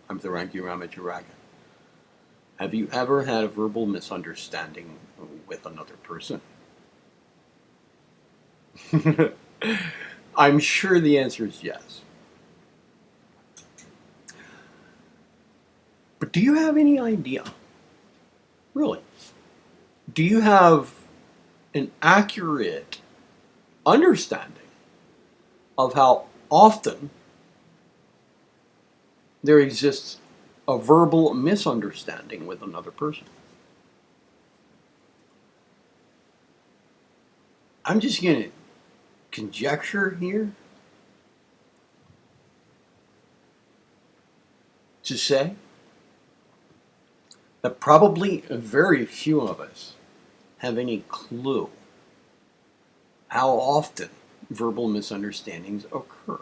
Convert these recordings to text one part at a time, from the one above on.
I'm Theron Ramacharaka. Have you ever had a verbal misunderstanding with another person? I'm sure the answer is yes. But do you have any idea? Really? Do you have an accurate understanding of how often there exists a verbal misunderstanding with another person? I'm just going to conjecture here to say that probably very few of us have any clue how often verbal misunderstandings occur.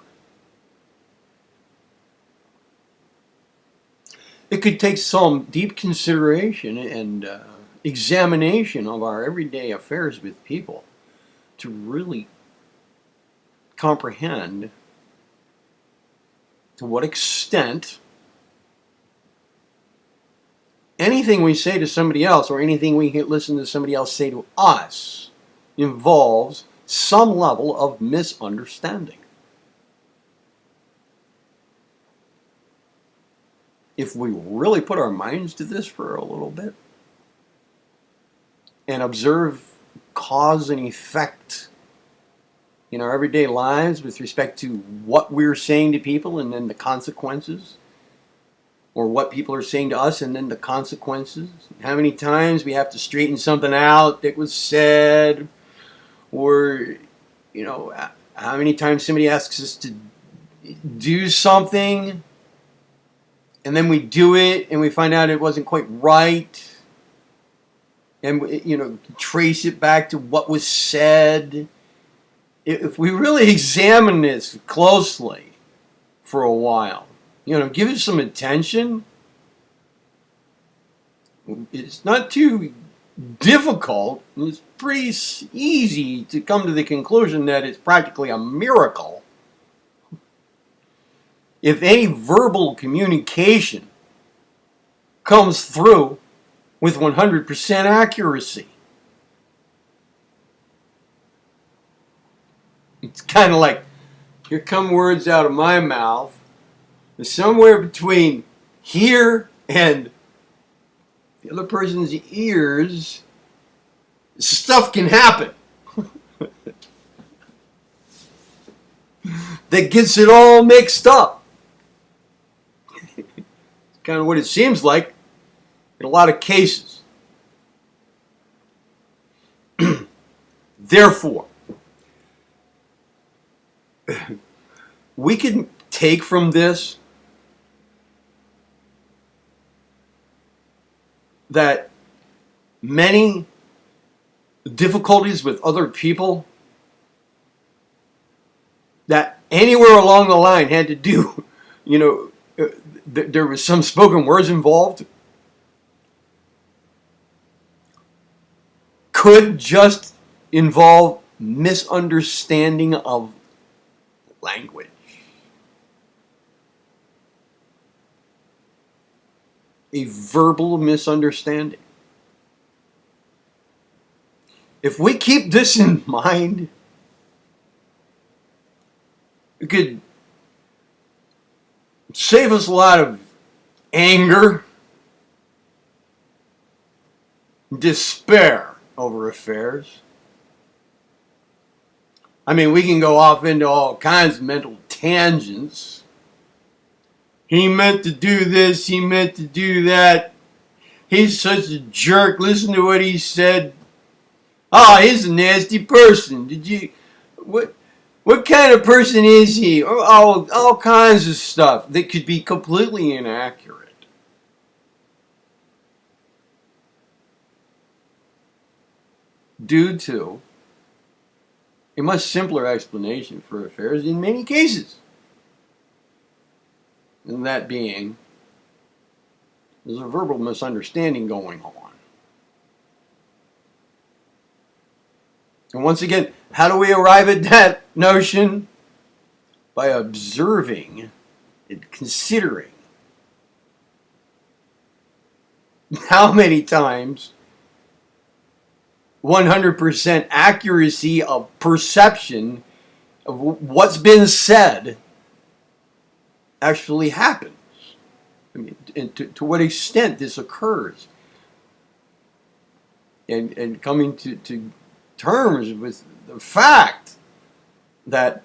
It could take some deep consideration and examination of our everyday affairs with people to really comprehend to what extent anything we say to somebody else or anything we listen to somebody else say to us involves some level of misunderstanding. If we really put our minds to this for a little bit and observe cause and effect in our everyday lives with respect to what we're saying to people and then the consequences, or what people are saying to us and then the consequences, how many times we have to straighten something out that was said, or how many times somebody asks us to do something and then we do it and we find out it wasn't quite right, and trace it back to what was said. If we really examine this closely for a while, give it some attention, it's not too difficult. It's pretty easy to come to the conclusion that it's practically a miracle if any verbal communication comes through with 100% accuracy. It's kind of like, here come words out of my mouth, and somewhere between here and the other person's ears, stuff can happen that gets it all mixed up. It's kind of what it seems like in a lot of cases. Therefore, we can take from this that many difficulties with other people that anywhere along the line had to do, there was some spoken words involved, could just involve misunderstanding of language. A verbal misunderstanding. If we keep this in mind, it could save us a lot of anger, despair over affairs. I mean, we can go off into all kinds of mental tangents. He meant to do this, he meant to do that. He's such a jerk. Listen to what he said. Oh, he's a nasty person. What kind of person is he? All kinds of stuff that could be completely inaccurate. Due to a much simpler explanation for affairs in many cases. And that being, there's a verbal misunderstanding going on. And once again, how do we arrive at that notion? By observing and considering how many times 100% accuracy of perception of what's been said actually happens. I mean, and to what extent this occurs. And coming to terms with the fact that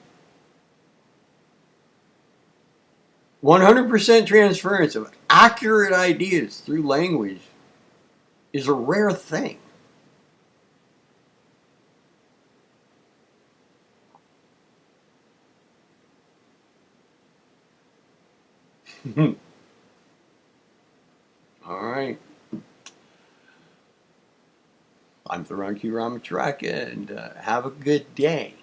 100% transference of accurate ideas through language is a rare thing. All right. I'm Theron Ramacharaka, and have a good day.